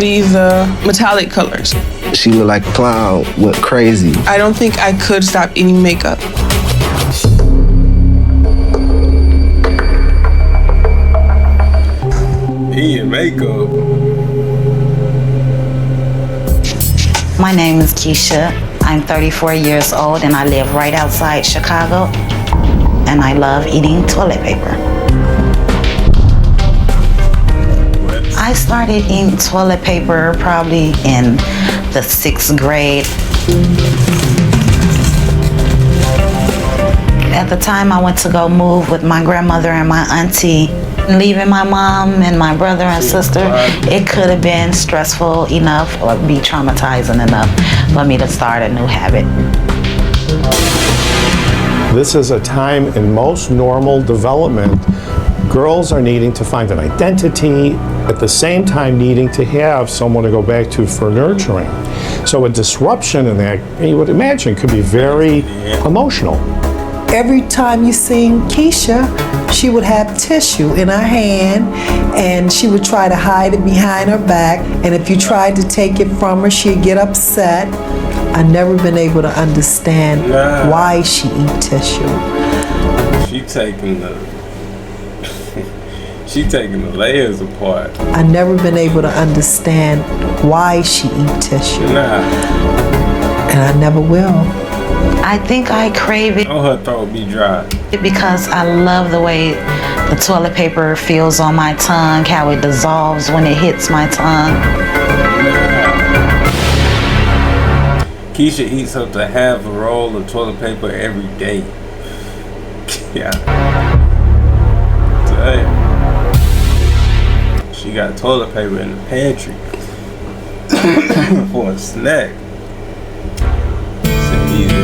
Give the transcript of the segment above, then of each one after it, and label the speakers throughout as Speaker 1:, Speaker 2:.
Speaker 1: These metallic colors.
Speaker 2: She looked like a clown, went crazy.
Speaker 1: I don't think I could stop eating makeup.
Speaker 3: Eating makeup.
Speaker 4: My name is Keisha. I'm 34 years old and I live right outside Chicago. And I love eating toilet paper. I started eating toilet paper probably in the 6th grade. At the time I went to go move with my grandmother and my auntie. Leaving my mom and my brother and sister, it could have been stressful enough or be traumatizing enough for me to start a new habit.
Speaker 5: This is a time in most normal development. Girls are needing to find an identity, at the same time needing to have someone to go back to for nurturing. So a disruption in that, you would imagine, could be very emotional.
Speaker 6: Every time you seen Keisha, she would have tissue in her hand and she would try to hide it behind her back. And if you tried to take it from her, she'd get upset. I've never been able to understand why she eat tissue.
Speaker 3: She taking the layers apart.
Speaker 6: I've never been able to understand why she eat tissue. And I never will.
Speaker 4: I think I crave it.
Speaker 3: Oh, her throat be dry.
Speaker 4: Because I love the way the toilet paper feels on my tongue, how it dissolves when it hits my tongue.
Speaker 3: Keisha eats up to half a roll of toilet paper every day. Yeah. Damn. She got toilet paper in the pantry for a snack.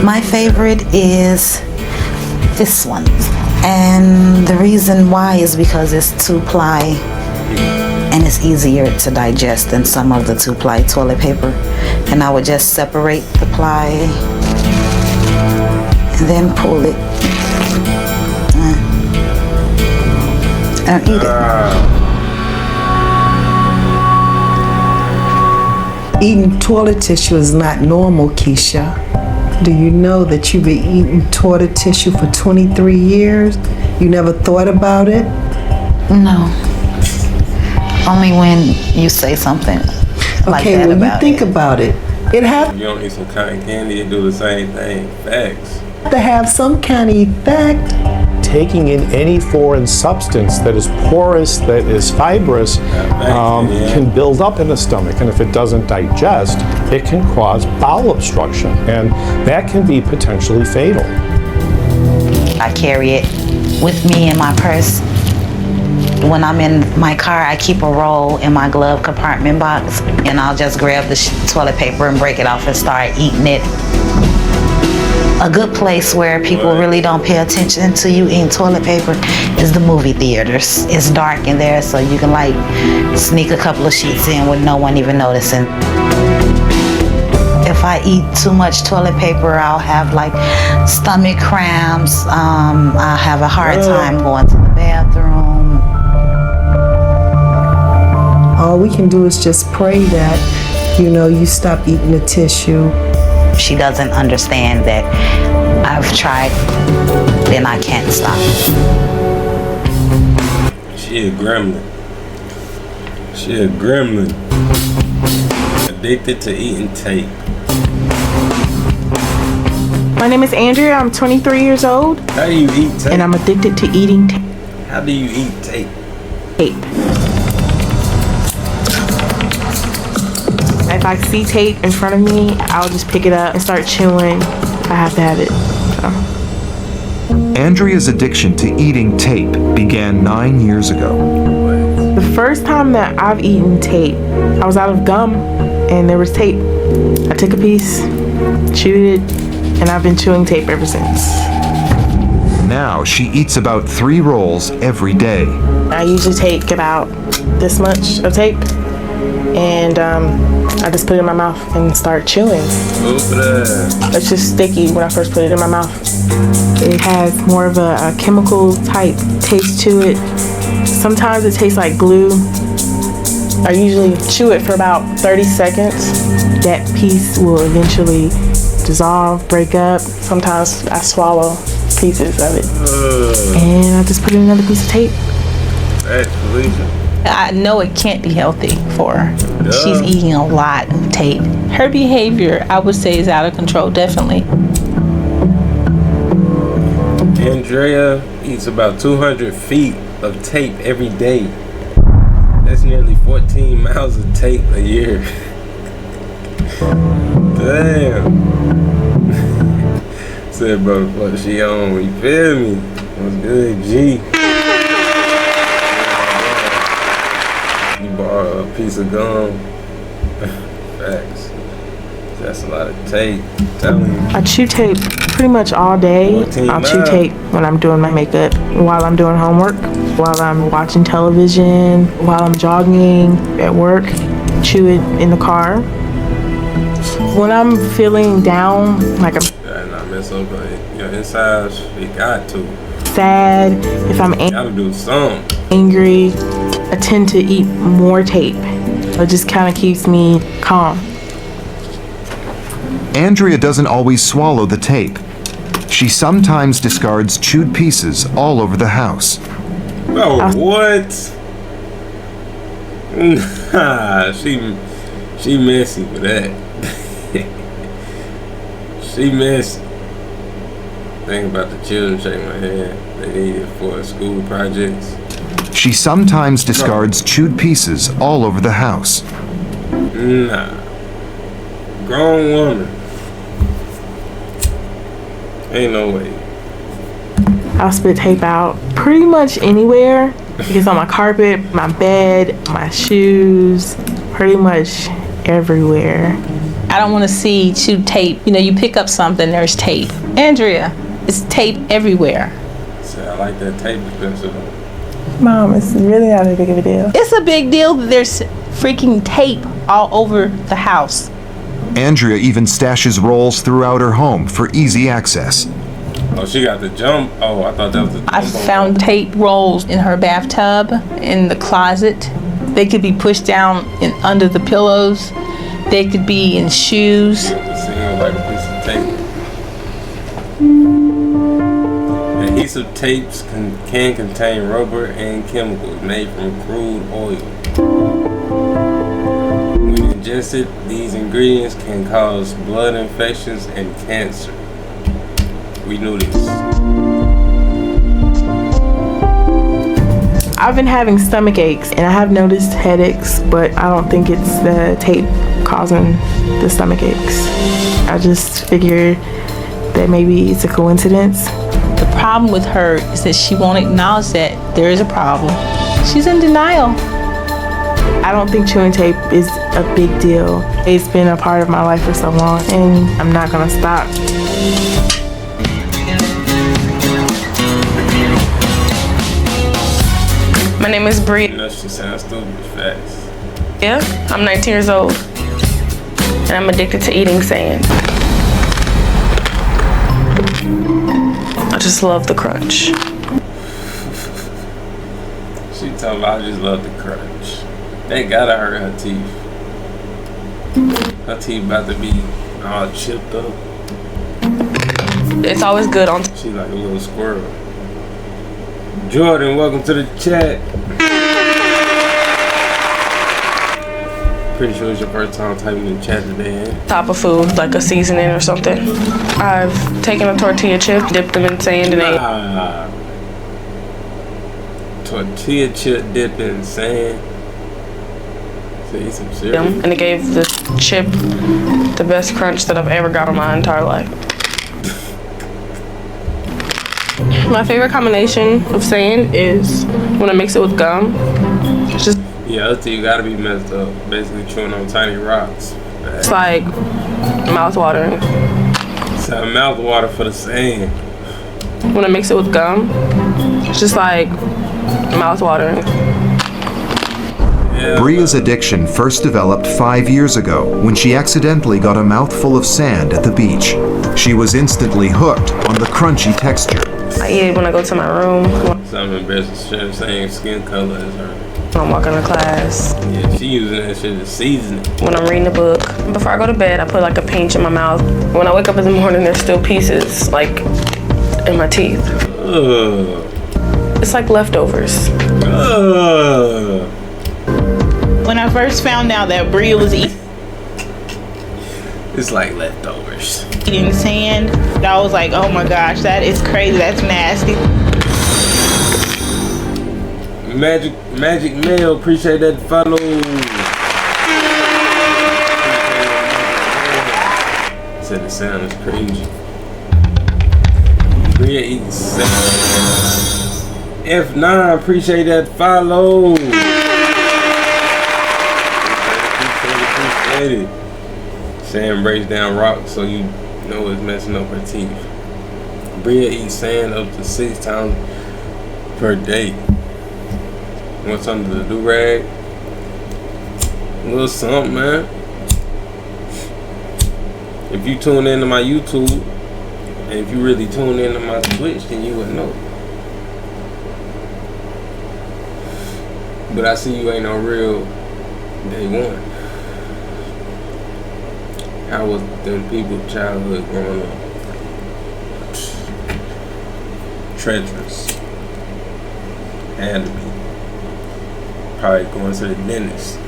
Speaker 4: My favorite is this one. And the reason why is because it's 2-ply and it's easier to digest than some of the 2-ply toilet paper. And I would just separate the ply and then pull it and eat it.
Speaker 6: Eating toilet tissue is not normal, Keisha. Do you know that you've been eating toilet tissue for 23 years? You never thought about it?
Speaker 4: No. Only when you say something like
Speaker 6: okay,
Speaker 4: that
Speaker 6: well,
Speaker 4: about
Speaker 6: you think about it. It has
Speaker 3: You don't eat some cotton candy and do the same thing. Facts.
Speaker 6: to have some kind of effect.
Speaker 5: Taking in any foreign substance that is porous, that is fibrous, can build up in the stomach. And if it doesn't digest, it can cause bowel obstruction. And that can be potentially fatal.
Speaker 4: I carry it with me in my purse. When I'm in my car, I keep a roll in my glove compartment box, and I'll just grab the toilet paper and break it off and start eating it. A good place where people really don't pay attention to you eating toilet paper is the movie theaters. It's dark in there, so you can like sneak a couple of sheets in with no one even noticing. If I eat too much toilet paper, I'll have like stomach cramps. I'll have a hard time going to the bathroom.
Speaker 6: All we can do is just pray that, you stop eating the tissue.
Speaker 4: She doesn't understand that I've tried, then I can't stop.
Speaker 3: She a gremlin. Addicted to eating tape.
Speaker 1: My name is Andrea. I'm 23 years old.
Speaker 3: How do you eat tape?
Speaker 1: And I'm addicted to eating tape.
Speaker 3: How do you eat tape?
Speaker 1: If I see tape in front of me, I'll just pick it up and start chewing. I have to have it.
Speaker 7: Andrea's addiction to eating tape began 9 years ago.
Speaker 1: The first time that I've eaten tape, I was out of gum and there was tape. I took a piece, chewed it, and I've been chewing tape ever since.
Speaker 7: Now she eats about 3 rolls every day.
Speaker 1: I usually take about this much of tape and I just put it in my mouth and start chewing. It's just sticky when I first put it in my mouth. It has more of a chemical type taste to it. Sometimes it tastes like glue. I usually chew it for about 30 seconds. That piece will eventually dissolve, break up. Sometimes I swallow pieces of it. And I just put in another piece of tape.
Speaker 3: That's Felicia.
Speaker 8: I know it can't be healthy for her. She's eating a lot of tape. Her behavior, I would say, is out of control, definitely.
Speaker 3: Andrea eats about 200 feet of tape every day. That's nearly 14 miles of tape a year. Damn. Said, bro, what she on? You feel me? What's good, G? You borrow a piece of gum. Facts. That's a lot of tape. Telling you.
Speaker 1: I chew tape pretty much all day. I'll chew tape when I'm doing my makeup, while I'm doing homework, while I'm watching television, while I'm jogging at work. Chew it in the car. When I'm feeling down, like I'm
Speaker 3: Not mess up your insides. You got to.
Speaker 1: sad, if I'm
Speaker 3: Gotta do something.
Speaker 1: angry, I tend to eat more tape. It just kind of keeps me calm.
Speaker 7: Andrea doesn't always swallow the tape. She sometimes discards chewed pieces all over the house.
Speaker 3: Oh, what? Nah, she messy with that. She messy. Think about the children shaking my head. They need it for school projects.
Speaker 7: She sometimes discards chewed pieces all over the house.
Speaker 3: Nah. Grown woman. Ain't no way.
Speaker 1: I'll spit tape out pretty much anywhere. It's on my carpet, my bed, my shoes, pretty much everywhere.
Speaker 8: I don't want to see chewed tape. You know, you pick up something, there's tape. Andrea, it's tape everywhere.
Speaker 3: See, I like that tape dispenser.
Speaker 1: Mom, it's really not that big of a deal.
Speaker 8: It's a big deal that there's freaking tape all over the house.
Speaker 7: Andrea even stashes rolls throughout her home for easy access.
Speaker 3: Oh, she got the jump. Oh, I thought that was the jump.
Speaker 8: I found tape rolls in her bathtub, in the closet. They could be pushed down under the pillows. They could be in shoes.
Speaker 3: It seems like a piece of tape. Adhesive tapes can contain rubber and chemicals made from crude oil. When ingested, these ingredients can cause blood infections and cancer. We knew this.
Speaker 1: I've been having stomach aches and I have noticed headaches, but I don't think it's the tape causing the stomach aches. I just figured that maybe it's a coincidence.
Speaker 8: The problem with her is that she won't acknowledge that there is a problem. She's in denial.
Speaker 1: I don't think chewing tape is a big deal. It's been a part of my life for so long and I'm not gonna stop.
Speaker 9: My name is Bree.
Speaker 3: You know, she sounds stupid fast.
Speaker 9: Yeah, I'm 19 years old, and I'm addicted to eating sand. I just love the crunch.
Speaker 3: She talking about, I just love the crunch. They gotta hurt her teeth. Her teeth about to be all chipped up.
Speaker 9: It's always good on.
Speaker 3: She like a little squirrel. Jordan, welcome to the chat. Pretty sure it's your first time typing in the chat today, eh?
Speaker 9: Top of food, like a seasoning or something. I've taken a tortilla chip, dipped them in sand, and ate.
Speaker 3: Tortilla chip dipped in sand. So eat some cereal.
Speaker 9: them, and it gave the chip the best crunch that I've ever got in my entire life. My favorite combination of sand is when I mix it with gum. It's just
Speaker 3: Yeah, her teeth gotta be messed up. Basically chewing on tiny rocks.
Speaker 9: it's like mouth-watering.
Speaker 3: It's a mouth water for the sand.
Speaker 9: When I mix it with gum, it's just like mouth-watering.
Speaker 3: Yeah,
Speaker 7: Bria's addiction first developed 5 years ago when she accidentally got a mouthful of sand at the beach. She was instantly hooked on the crunchy texture.
Speaker 9: I eat it when I go to my room.
Speaker 3: So I'm embarrassed to share the same skin color as her.
Speaker 9: When I'm walking to class.
Speaker 3: Yeah, she using that shit as seasoning.
Speaker 9: When I'm reading a book. Before I go to bed, I put like a pinch in my mouth. When I wake up in the morning, there's still pieces like in my teeth. It's like leftovers.
Speaker 8: When I first found out that Bria was eating
Speaker 3: It's like leftovers.
Speaker 8: sand, I was like, oh my gosh, that is crazy. That's nasty.
Speaker 3: Magic Mail, appreciate that follow. Said the sound is crazy. Bria eating sand. F9, appreciate that follow. Appreciate it. Sand breaks down rocks, so you know it's messing up her teeth. Bria eats sand up to 6 times per day. What's under the do-rag? A little something, man. If you tune into my YouTube, and if you really tune into my Twitch, then you would know. But I see you ain't no real day one. How was them people's childhood growing up? Treacherous. Had to be. Probably going to the dentist.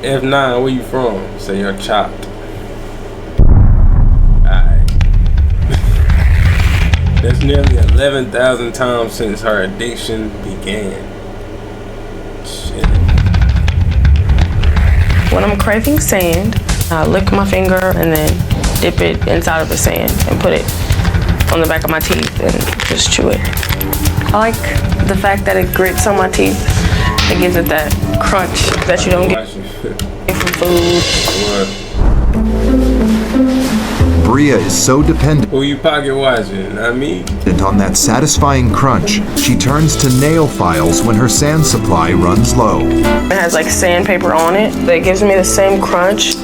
Speaker 3: F9, where you from? Say you're chopped. Alright. That's nearly 11,000 times since her addiction began. Shit.
Speaker 9: When I'm craving sand, I lick my finger and then dip it inside of the sand and put it on the back of my teeth and just chew it. I like the fact that it grits on my teeth. It gives it that crunch that you don't get from food.
Speaker 7: Bria is so dependent
Speaker 3: Who you pocket watching? I mean,
Speaker 7: on that satisfying crunch, she turns to nail files when her sand supply runs low.
Speaker 9: It has like sandpaper on it that gives me the same crunch.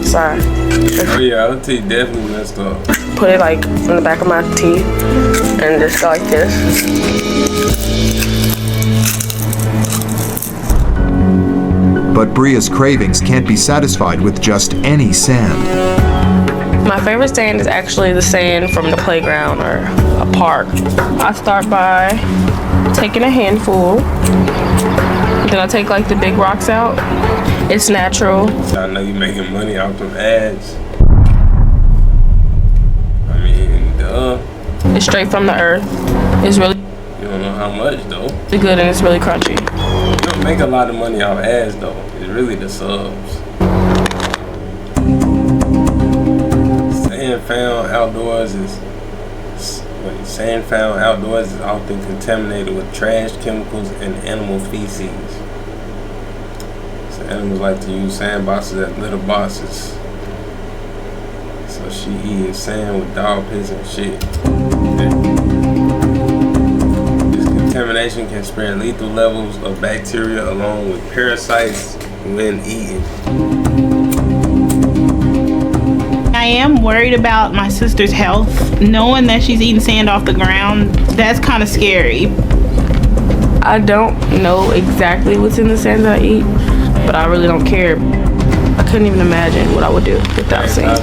Speaker 9: Sorry.
Speaker 3: oh yeah, her teeth definitely messed up.
Speaker 9: Put it like in the back of my teeth and just go like this.
Speaker 7: But Bria's cravings can't be satisfied with just any sand.
Speaker 9: My favorite sand is actually the sand from the playground or a park. I start by taking a handful. Then I take like the big rocks out. It's natural.
Speaker 3: I know you making money off them ads. I mean, duh.
Speaker 9: It's straight from the earth. It's really
Speaker 3: You don't know how much though.
Speaker 9: good and it's really crunchy.
Speaker 3: You don't make a lot of money off ads though. It's really the subs. Sand found outdoors is often contaminated with trash, chemicals, and animal feces. So animals like to use sandboxes as litter boxes. So she eating sand with dog piss and shit. This contamination can spread lethal levels of bacteria along with parasites when eaten.
Speaker 8: I am worried about my sister's health. Knowing that she's eating sand off the ground, that's kind of scary.
Speaker 9: I don't know exactly what's in the sand that I eat, but I really don't care. I couldn't even imagine what I would do without sand.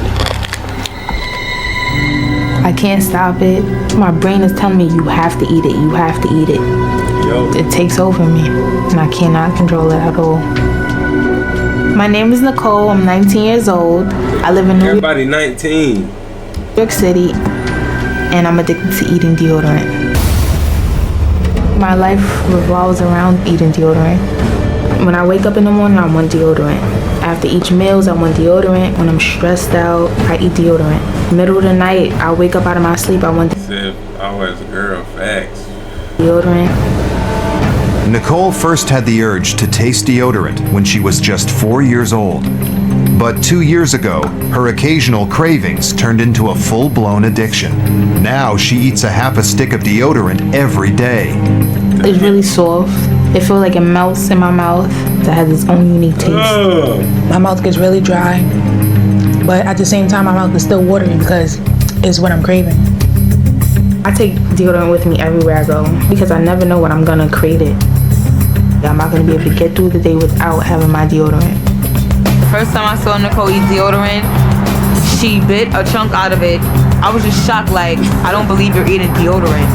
Speaker 10: I can't stop it. My brain is telling me you have to eat it, you have to eat it. It takes over me, and I cannot control it at all. My name is Nicole, I'm 19 years old. I live in New York City, and I'm addicted to eating deodorant. My life revolves around eating deodorant. When I wake up in the morning, I want deodorant. After each meals, I want deodorant. When I'm stressed out, I eat deodorant. Middle of the night, I wake up out of my sleep, I want
Speaker 3: Always a girl, facts.
Speaker 10: deodorant.
Speaker 7: Nicole first had the urge to taste deodorant when she was just 4 years old. But 2 years ago, her occasional cravings turned into a full-blown addiction. Now she eats a half a stick of deodorant every day.
Speaker 10: It's really soft. It feels like it melts in my mouth. It has its own unique taste.
Speaker 11: My mouth gets really dry, but at the same time, my mouth is still watering because it's what I'm craving.
Speaker 10: I take deodorant with me everywhere I go because I never know when I'm gonna crave it. I'm not gonna be able to get through the day without having my deodorant.
Speaker 11: The first time I saw Nicole eat deodorant, she bit a chunk out of it. I was just shocked, like, I don't believe you're eating deodorant.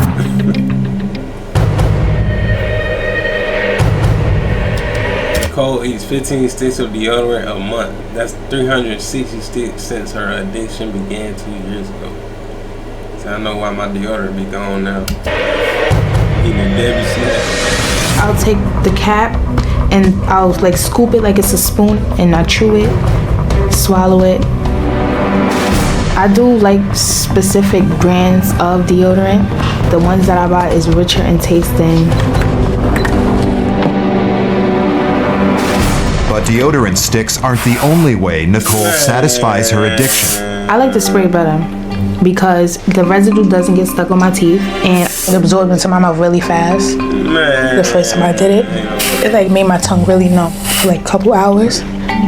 Speaker 3: Nicole eats 15 sticks of deodorant a month. That's 360 sticks since her addiction began 2 years ago. So I know why my deodorant be gone now. Eating a Debbie snack.
Speaker 10: I'll take the cap and I'll like scoop it like it's a spoon and I chew it, swallow it. I do like specific brands of deodorant. The ones that I buy is richer in taste than.
Speaker 7: But deodorant sticks aren't the only way Nicole satisfies her addiction.
Speaker 10: I like the spray better because the residue doesn't get stuck on my teeth and
Speaker 11: It absorbed into my mouth really fast. The first time I did it, it like made my tongue really numb for like a couple hours,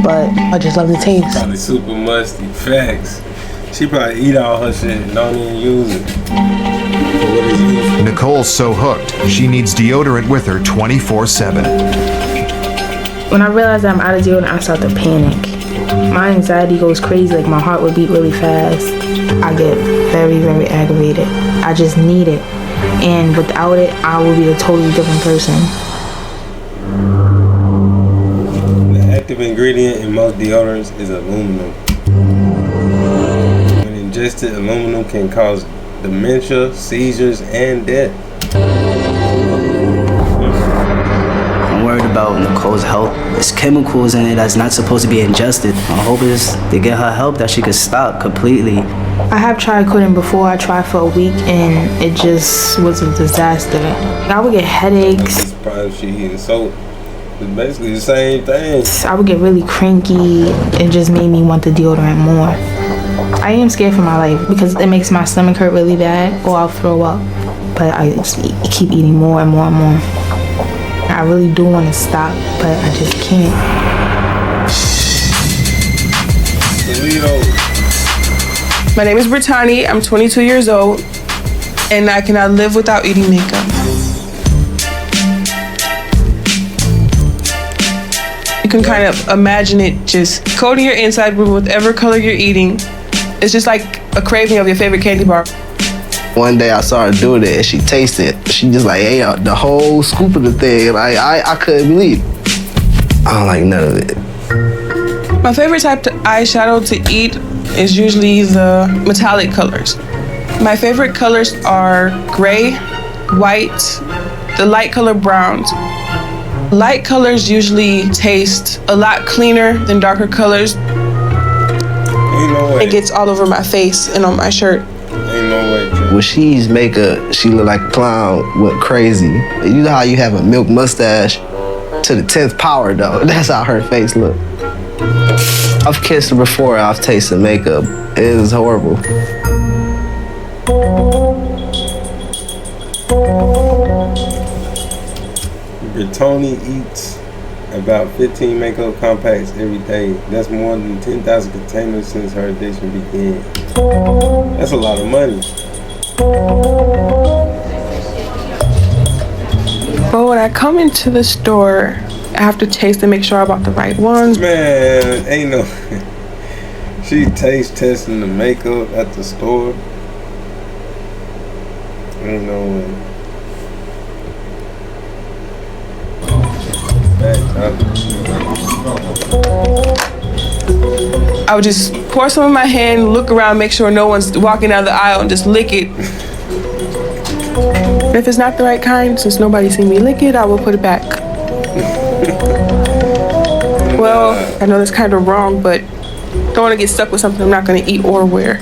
Speaker 11: but I just love the taste.
Speaker 3: Probably super musty. Facts. She probably eat all her shit and don't even use it. What is it?
Speaker 7: Nicole's so hooked, she needs deodorant with her 24/7.
Speaker 10: when I realize that I'm out of deodorant, I start to panic. My anxiety goes crazy, like my heart would beat really fast. I get very, very aggravated. I just need it. And without it, I will be a totally different person.
Speaker 3: The active ingredient in most deodorants is aluminum. When ingested, aluminum can cause dementia, seizures, and death.
Speaker 12: I'm worried about Nicole's health. There's chemicals in it that's not supposed to be ingested. My hope is to get her help that she could stop completely.
Speaker 10: I have tried quitting before. I tried for a week and it just was a disaster. I would get headaches.
Speaker 3: I'm surprised she eating soap. It's basically the same thing.
Speaker 10: I would get really cranky. It just made me want the deodorant more. I am scared for my life because it makes my stomach hurt really bad or I'll throw up. But I just keep eating more and more and more. I really do want to stop, but I just can't.
Speaker 13: My name is Brittany. I'm 22 years old, and I cannot live without eating makeup. You can kind of imagine it just coating your inside with whatever color you're eating. It's just like a craving of your favorite candy bar.
Speaker 2: One day I saw her doing it and she tasted it. She just like ate out the whole scoop of the thing. Like I couldn't believe it. I don't like none of it.
Speaker 13: My favorite type of eyeshadow to eat is usually the metallic colors. My favorite colors are gray, white, the light color browns. Light colors usually taste a lot cleaner than darker colors.
Speaker 3: Ain't no way.
Speaker 13: It gets all over my face and on my shirt.
Speaker 3: Ain't no way.
Speaker 2: When she eats makeup, she look like a clown, went crazy. You know how you have a milk mustache to the 10th power though? That's how her face look. I've kissed her before, I've tasted makeup. It is horrible.
Speaker 3: Brittany eats about 15 makeup compacts every day. That's more than 10,000 containers since her addiction began. That's a lot of money.
Speaker 13: But when I come into the store, I have to taste and make sure I bought the right ones.
Speaker 3: Man, ain't no... She taste testing the makeup at the store. Ain't no way.
Speaker 13: I would just pour some in my hand, look around, make sure no one's walking down the aisle and just lick it. If it's not the right kind, since nobody's seen me lick it, I will put it back. Well, I know that's kind of wrong, but don't want to get stuck with something I'm not going to eat or wear.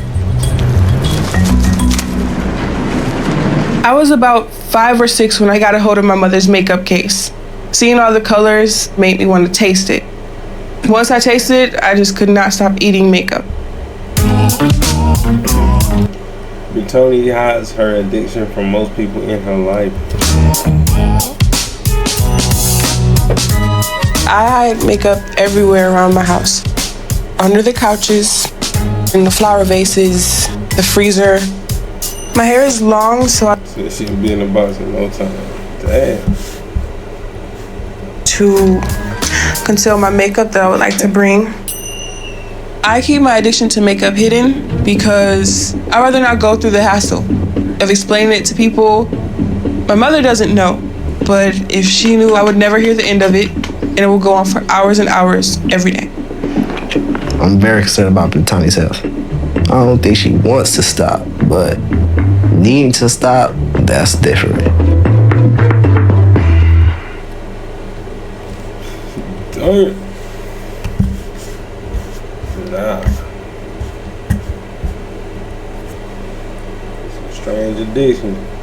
Speaker 13: I was about 5 or 6 when I got a hold of my mother's makeup case. Seeing all the colors made me want to taste it. Once I tasted it, I just could not stop eating makeup.
Speaker 3: Brittany hides her addiction from most people in her life.
Speaker 13: I hide makeup everywhere around my house. Under the couches, in the flower vases, the freezer. My hair is long, so I
Speaker 3: So she would be in the box in no time. Damn.
Speaker 13: to conceal my makeup that I would like to bring. I keep my addiction to makeup hidden because I'd rather not go through the hassle of explaining it to people. My mother doesn't know, but if she knew, I would never hear the end of it, and it will go on for hours and hours every day.
Speaker 2: I'm very concerned about Brittany's health. I don't think she wants to stop, but needing to stop, that's different.
Speaker 3: Dirt. Nah. Some strange addiction.